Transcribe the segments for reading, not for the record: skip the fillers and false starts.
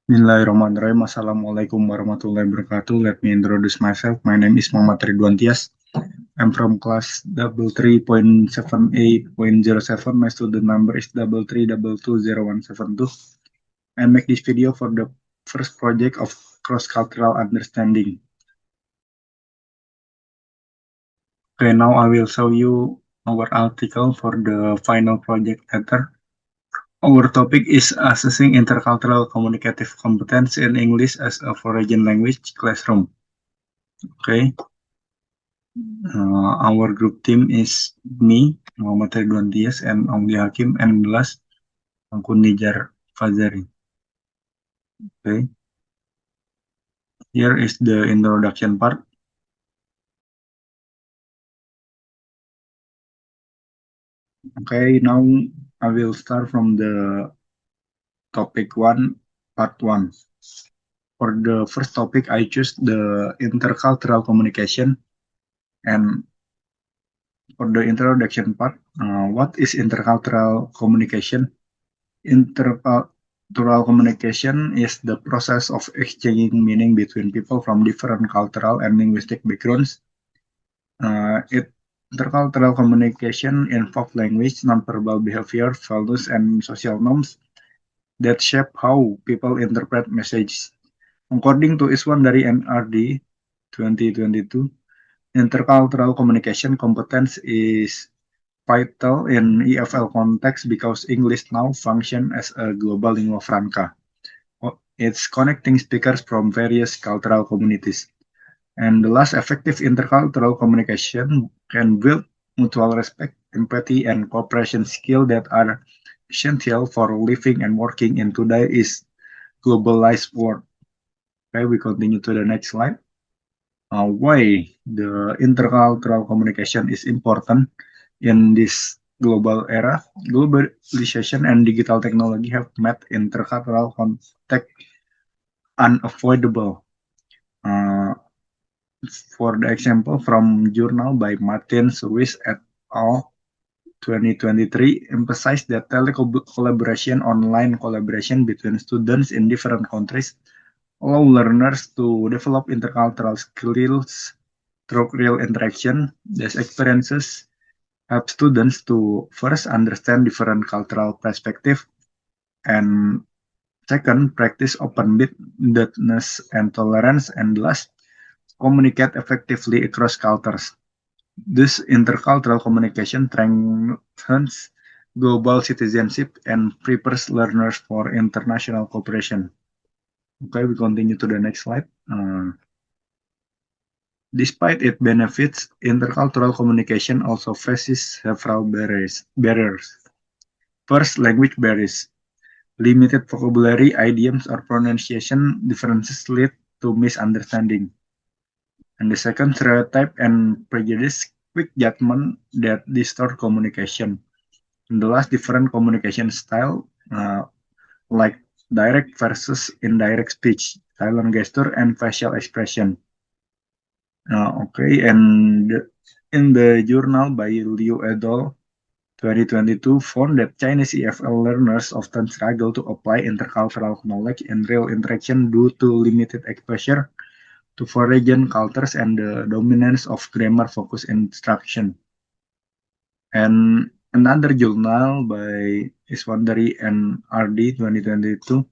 Bismillahirrahmanirrahim. Assalamualaikum warahmatullahi wabarakatuh. Let me introduce myself. My name is Muhammad Ridwan Tias. I'm from class 33.78.07. My student number is 33220172. I make this video for the first project of cross-cultural understanding. Okay, now I will show you our article for the final project letter. Our topic is assessing intercultural communicative competence in English as a foreign language classroom. Okay. Our group team is me, Muhammad Ridwan Dias, and Ongli Hakim, and last, Angkun Nijar Fazari. Okay. Here is the introduction part. Okay, now I will start from the topic 1, part 1. For the first topic, I choose the intercultural communication. And for the introduction part, what is intercultural communication? Intercultural communication is the process of exchanging meaning between people from different cultural and linguistic backgrounds. Intercultural communication involves language, nonverbal behavior, values, and social norms that shape how people interpret messages. According to Iswan dari NRD 2022, intercultural communication competence is vital in EFL context because English now functions as a global lingua franca. It's connecting speakers from various cultural communities. And the last, effective intercultural communication can build mutual respect, empathy, and cooperation skills that are essential for living and working in today's globalized world. Okay, we continue to the next slide. Why the intercultural communication is important in this global era. Globalization and digital technology have made intercultural contact unavoidable. For the example, from journal by Martin Ruiz et al. 2023 emphasized that collaboration, online collaboration between students in different countries allow learners to develop intercultural skills through real interaction. These experiences help students to first understand different cultural perspectives and second, practice open-mindedness and tolerance, and last, communicate effectively across cultures. This intercultural communication strengthens global citizenship and prepares learners for international cooperation. Okay, we continue to the next slide. Despite its benefits, intercultural communication also faces several barriers. First, language barriers. Limited vocabulary, idioms, or pronunciation differences lead to misunderstanding. And the second, stereotype and prejudice, quick judgment that distort communication. And the last, different communication style, like direct versus indirect speech, silent gesture, and facial expression. Okay, and in the journal by Liu et al. 2022 found that Chinese EFL learners often struggle to apply intercultural knowledge in real interaction due to limited exposure to foreign cultures and the dominance of grammar-focused instruction. And another journal by Iswandari and RD 2022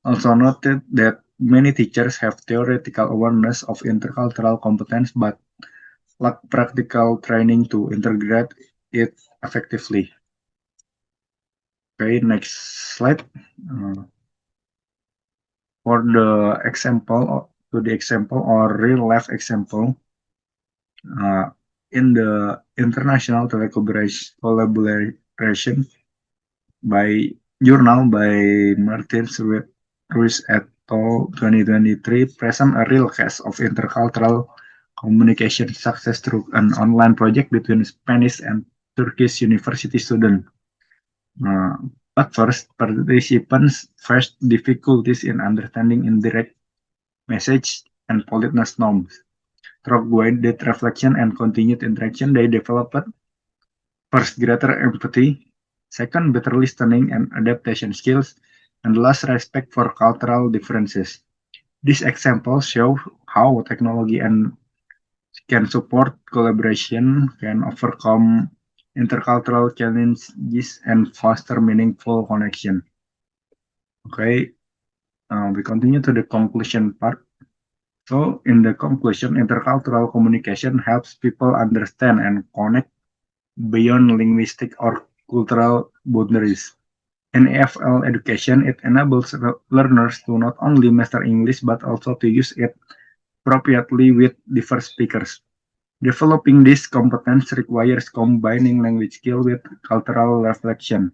also noted that many teachers have theoretical awareness of intercultural competence but lack practical training to integrate it effectively. Okay, next slide. For the example or real life example, in the international collaboration by journal by Martin Ruiz et al. 2023 present a real case of intercultural communication success through an online project between Spanish and Turkish university students. But first, participants faced difficulties in understanding indirect message and politeness norms. Through guided reflection and continued interaction, they developed first greater empathy, second better listening and adaptation skills, And last, respect for cultural differences. These examples show how technology and can support collaboration, can overcome intercultural challenges, and foster meaningful connection. Okay, we continue to the conclusion part. So, in the conclusion, intercultural communication helps people understand and connect beyond linguistic or cultural boundaries. In AFL education, it enables learners to not only master English but also to use it appropriately with diverse speakers. Developing this competence requires combining language skill with cultural reflection,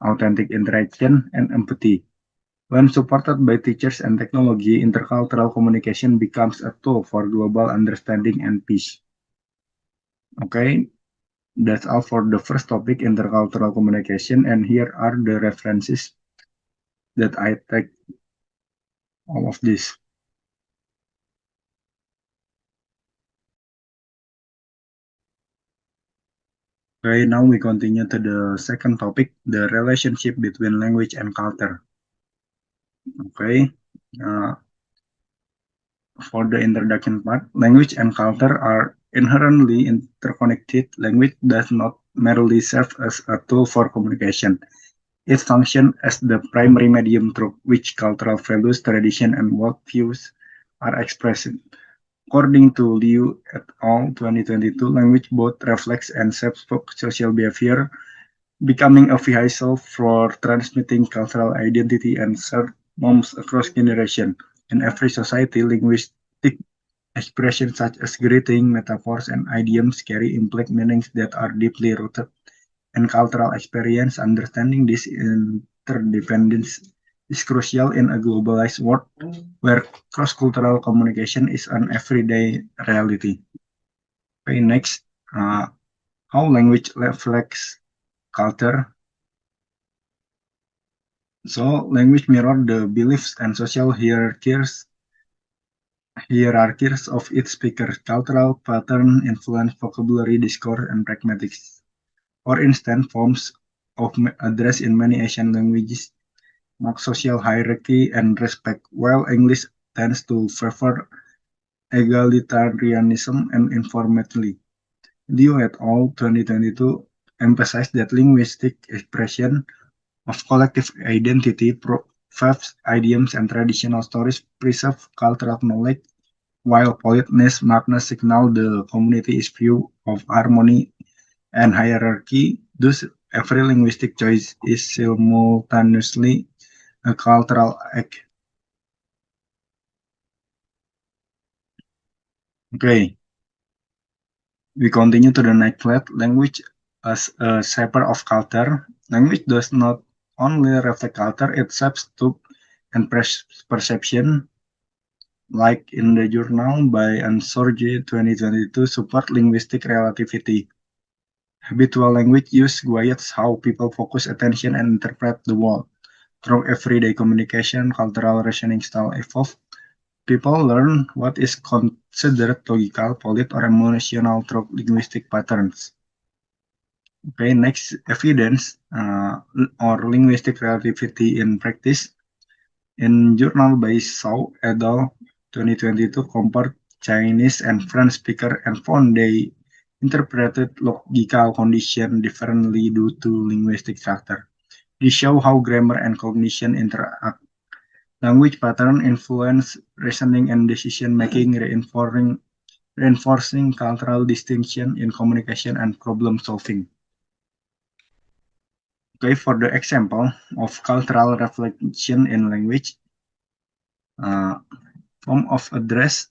authentic interaction, and empathy. When supported by teachers and technology, intercultural communication becomes a tool for global understanding and peace. Okay, that's all for the first topic, intercultural communication, and here are the references that I take all of this. Okay, now we continue to the second topic, the relationship between language and culture. Okay, uh, for the introduction part, language and culture are inherently interconnected. Language does not merely serve as a tool for communication. It functions as the primary medium through which cultural values, tradition, and worldviews are expressed. According to Liu et al. 2022, language both reflects and shapes social behavior, becoming a vehicle for transmitting cultural identity and shared norms across generations. In every society, linguistic expressions such as greeting, metaphors, and idioms carry implied meanings that are deeply rooted in cultural experience. Understanding this interdependence is crucial in a globalized world where cross-cultural communication is an everyday reality. Okay, next, how language reflects culture. So, language mirrors the beliefs and social hierarchies of its speakers. Cultural pattern influence vocabulary, discourse, and pragmatics. For instance, forms of address in many Asian languages mark social hierarchy and respect, while English tends to favor egalitarianism and informality. Liu et al. 2022 emphasized that linguistic expression of collective identity, proverbs, idioms, and traditional stories preserve cultural knowledge, while politeness markers signal the community's view of harmony and hierarchy. Thus, every linguistic choice is simultaneously a cultural act. Okay, we continue to the next slide. Language as a shaper of culture. Language does not only reflect culture, it shapes to and perception, like in the journal by Ansorge 2022, support linguistic relativity. Habitual language use guides how people focus attention and interpret the world. Through everyday communication, cultural reasoning style evolve. People learn what is considered logical, polite, or emotional through linguistic patterns. Okay, next, evidence or linguistic relativity in practice. In journal by Shaw et al. 2022 compared Chinese and French speakers and found they interpreted logical conditions differently due to linguistic factors. This show how grammar and cognition interact. Language pattern influence reasoning and decision making, reinforcing cultural distinction in communication and problem solving. Okay, for the example of cultural reflection in language, uh, form of address,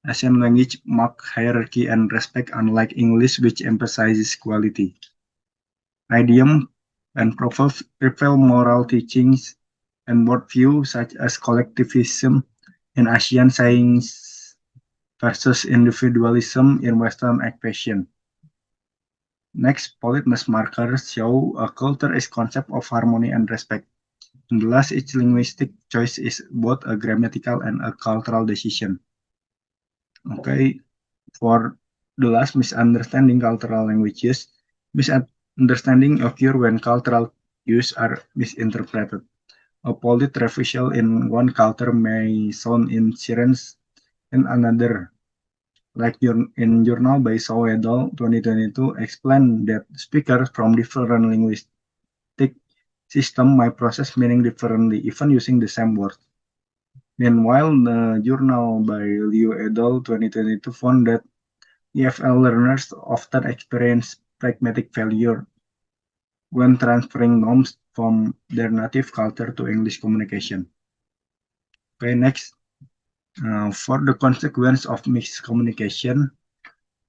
Asian language mark hierarchy and respect, unlike English, which emphasizes quality. Idiom and proverbs reveal moral teachings and worldview such as collectivism in Asian sayings versus individualism in Western expression. Next, politeness markers show a culture is concept of harmony and respect. And the last, each linguistic choice is both a grammatical and a cultural decision. Okay, for the last, misunderstanding cultural languages. Misunderstanding occur when cultural use are misinterpreted. A polite refusal in one culture may sound insurance in another. Like in Journal by Sow et al. 2022 explain that speakers from different linguistic systems might process meaning differently, even using the same word. Meanwhile, the journal by Liu et al. 2022 found that EFL learners often experience pragmatic failure when transferring norms from their native culture to English communication. Okay, next. For the consequence of miscommunication,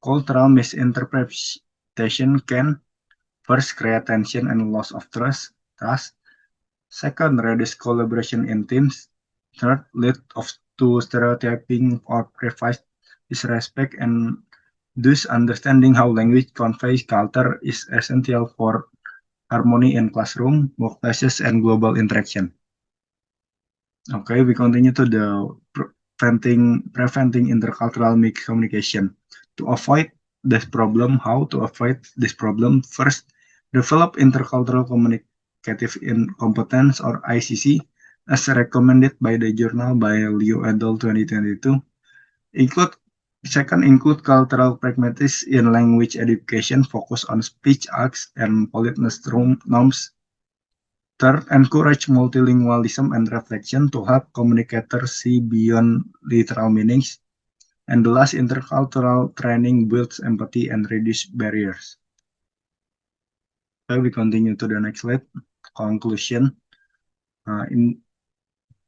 cultural misinterpretation can first create tension and loss of trust. Second, reduce collaboration in teams. Third, lead to stereotyping or prejudice, disrespect, and thus understanding how language conveys culture is essential for harmony in classroom, workplaces, and global interaction. Okay, we continue to the preventing intercultural miscommunication. To avoid this problem, how to avoid this problem? First, develop intercultural communicative competence or ICC as recommended by the journal by Liu et al. 2022. Include cultural pragmatics in language education, focus on speech acts and politeness norms. Third, encourage multilingualism and reflection to help communicators see beyond literal meanings. And the last, intercultural training builds empathy and reduce barriers. Okay, we continue to the next slide. Conclusion.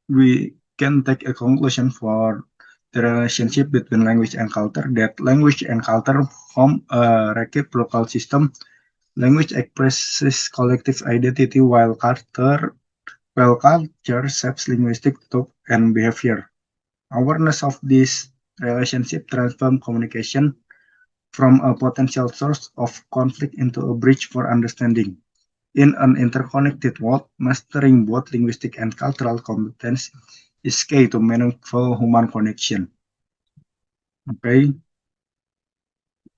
We can take a conclusion for the relationship between language and culture, that language and culture form a reciprocal system. Language expresses collective identity while culture shapes linguistic thought and behavior. Awareness of this relationship transforms communication from a potential source of conflict into a bridge for understanding. In an interconnected world, mastering both linguistic and cultural competence is key to meaningful human connection. Okay,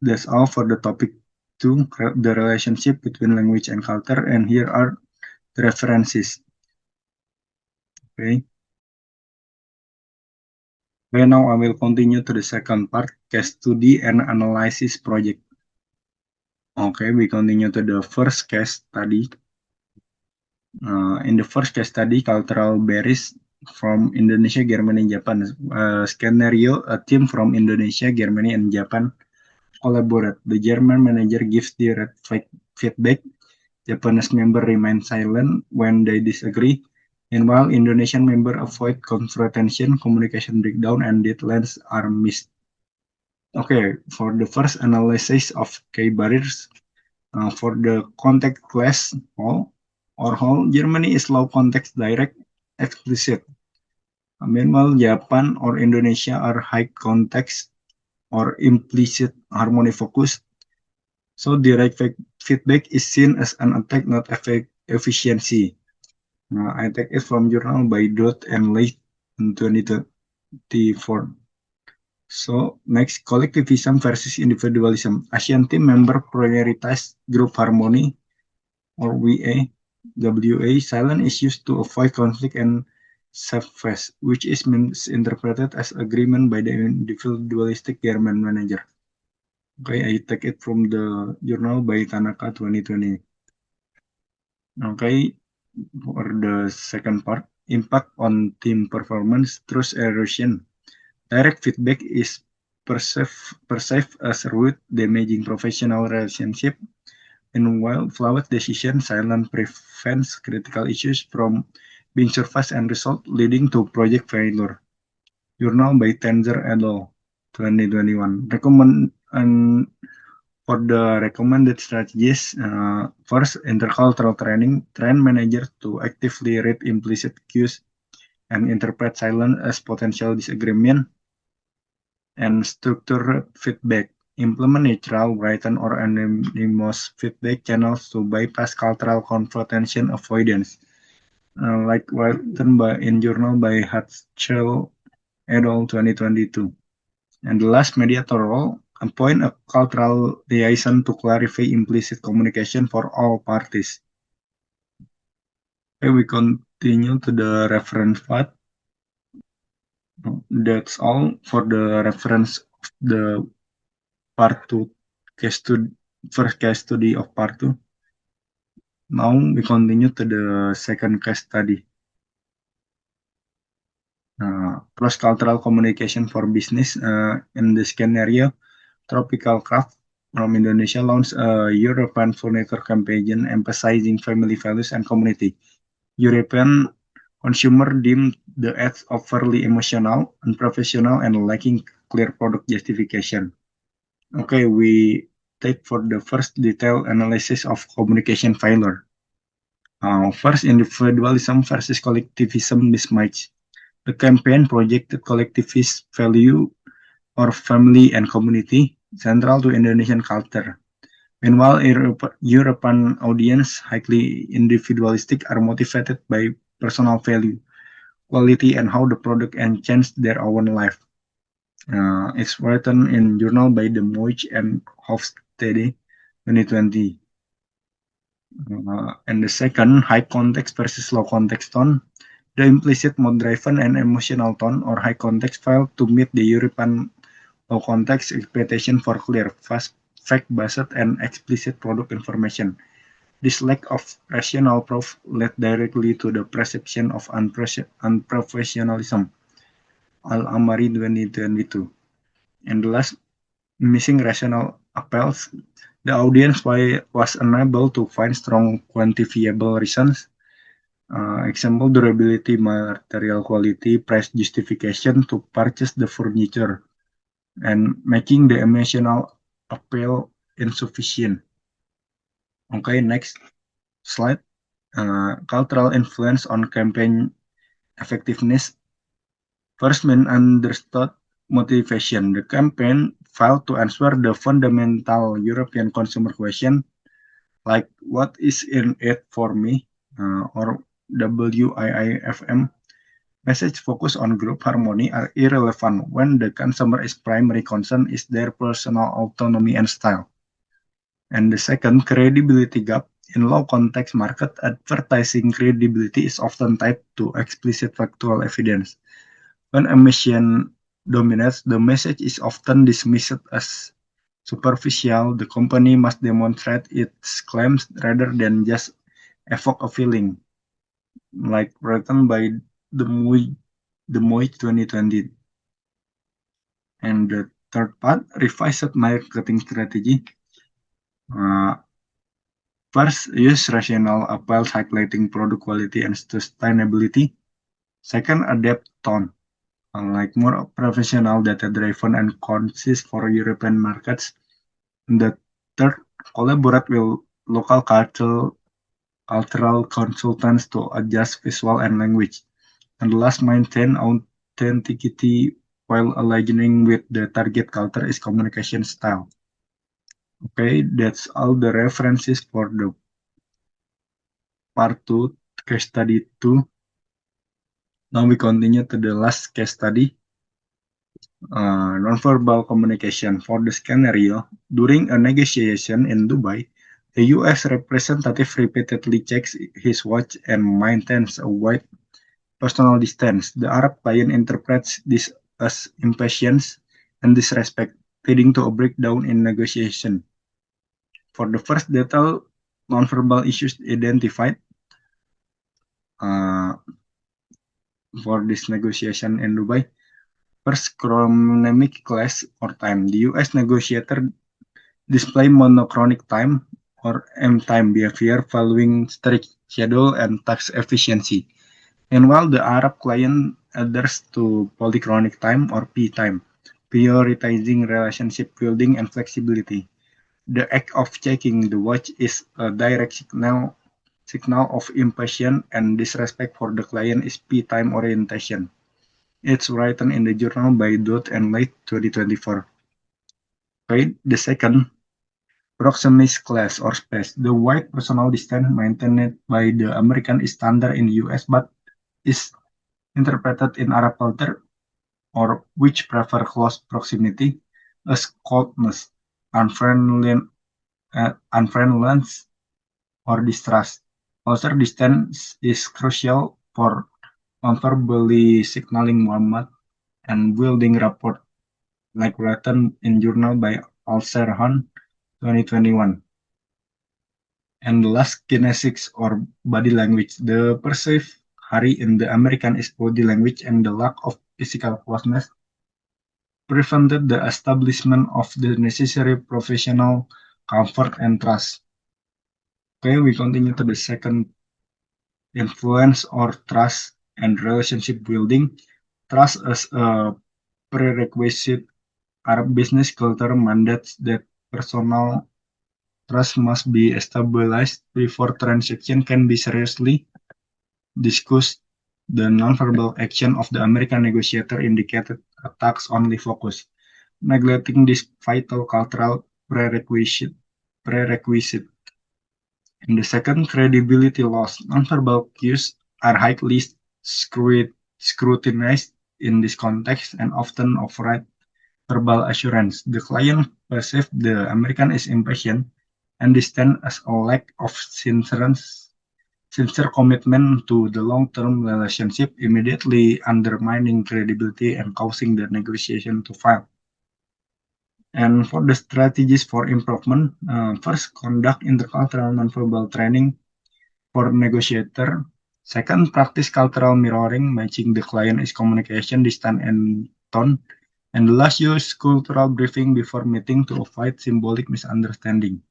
that's all for the topic 2, the relationship between language and culture, and here are the references. Okay. Okay, now I will continue to the second part, case study and analysis project. Okay, we continue to the first case study. In the first case study, cultural barriers from Indonesia, Germany, Japan. Scenario, a team from Indonesia, Germany, and Japan collaborate. The German manager gives direct feedback. Japanese member remain silent when they disagree. And while Indonesian member avoid confrontation, communication breakdown, and deadlines are missed. Okay, for the first analysis of key barriers, for the context class whole, Germany is low context direct, explicit. Meanwhile, Japan or Indonesia are high context or implicit harmony focused. So direct feedback is seen as an attack, not efficiency. I take it from journal by Dot and Late in 2024. So next, collectivism versus individualism. Asian team member prioritize group harmony or WA. Silent is used to avoid conflict and save face, which is misinterpreted as agreement by the individualistic German manager. Okay, I take it from the journal by Tanaka 2020. Okay, for the second part, impact on team performance, trust erosion. Direct feedback is perceived as rude, damaging professional relationship. Meanwhile, flawed decision silent prevents critical issues from being surfaced and resolved, leading to project failure. Journal by Tenzer et al. 2021. For the recommended strategies, first, intercultural training. Train managers to actively read implicit cues and interpret silence as potential disagreement. And structured feedback. Implement neutral, written, or anonymous feedback channels to bypass cultural confrontation avoidance. Like written in journal by Hatchell et al. 2022. And the last, mediator role, appoint a cultural liaison to clarify implicit communication for all parties. Okay, we continue to the reference part. That's all for the reference of the part 2 case study, first case study of part 2. Now we continue to the second case study. Cross-cultural communication for business. In this scenario, Tropical Craft from Indonesia launched a European furniture campaign emphasizing family values and community. European consumer deemed the ads overly emotional, unprofessional, and lacking clear product justification. Okay, we take for the first detailed analysis of communication failure. First, individualism versus collectivism mismatch. The campaign projected collectivist value or family and community central to Indonesian culture. Meanwhile, European audience, highly individualistic, are motivated by personal value, quality, and how the product enchants their own life. It's written in journal by the Moich and Hofstede 2020. And the second, high context versus low context tone. The implicit mood-driven and emotional tone or high context failed to meet the European low context expectation for clear, fast, fact-based, and explicit product information. This lack of rational proof led directly to the perception of unprofessionalism. Al-Amari 2022. And the last, missing rational appeals. The audience was unable to find strong quantifiable reasons. Example, durability, material quality, price justification to purchase the furniture, and making the emotional appeal insufficient. Okay, next slide. Cultural influence on campaign effectiveness. First, misunderstood motivation. The campaign failed to answer the fundamental European consumer question, like what is in it for me, or WIIFM. Message focus on group harmony are irrelevant when the consumer's primary concern is their personal autonomy and style. And the second, credibility gap. In low context market, advertising credibility is often tied to explicit factual evidence. When emotion dominates, the message is often dismissed as superficial. The company must demonstrate its claims rather than just evoke a feeling, like written by the Moy 2020. And the third part, revised marketing strategy. First, use rational appeals highlighting product quality and sustainability. Second, adapt tone, like more professional, data-driven, and concise for European markets. And the third, collaborate with local cultural consultants to adjust visual and language. And last, maintain authenticity while aligning with the target culture is communication style. Okay, that's all the references for the part 2, case study 2. Now we continue to the last case study, nonverbal communication. For the scenario, during a negotiation in Dubai, the US representative repeatedly checks his watch and maintains a wide personal distance. The Arab client interprets this as impatience and disrespect, leading to a breakdown in negotiation. For the first detail, nonverbal issues identified for this negotiation in Dubai. First, chronemic class or time. The US negotiator display monochronic time or M time behavior following strict schedule and tax efficiency. And while the Arab client adheres to polychronic time or P time, prioritizing relationship building and flexibility. The act of checking the watch is a direct signal of impatience and disrespect for the client is P time orientation. It's written in the journal by Dot and Late 2024. Okay, the second, proximist class or space. The wide personal distance maintained by the American is standard in the US but is interpreted in Arab culture, or which prefer close proximity, as coldness, unfriendliness, or distrust. Closer distance is crucial for non-verbally signaling Muhammad and building rapport, like written in journal by Al-Serhan 2021. And the last, kinesics or body language. The perceived hurry in the American is body language, and the lack of physical closeness prevented the establishment of the necessary professional comfort and trust. Okay, we continue to the second, influence or trust and relationship building. Trust as a prerequisite. Arab business culture mandates that personal trust must be established before transaction can be seriously discussed. The nonverbal action of the American negotiator indicated a tax-only focus, neglecting this vital cultural prerequisite. And the second, credibility loss. Nonverbal cues are highly scrutinized in this context and often override verbal assurance. The client perceives the American is impatient and distant as a lack of sincere commitment to the long-term relationship, immediately undermining credibility and causing the negotiation to fail. And for the strategies for improvement, first, conduct intercultural nonverbal training for negotiator. Second, practice cultural mirroring, matching the client's communication distance and tone. And the last, use cultural briefing before meeting to avoid symbolic misunderstanding.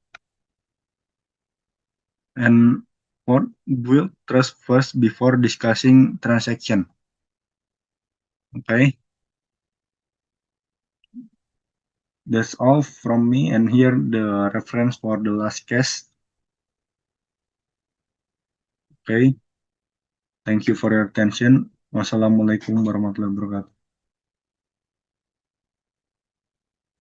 And fourth, build trust first before discussing transaction. Okay, that's all from me. And here the reference for the last case. Okay, thank you for your attention. Wassalamualaikum warahmatullahi wabarakatuh.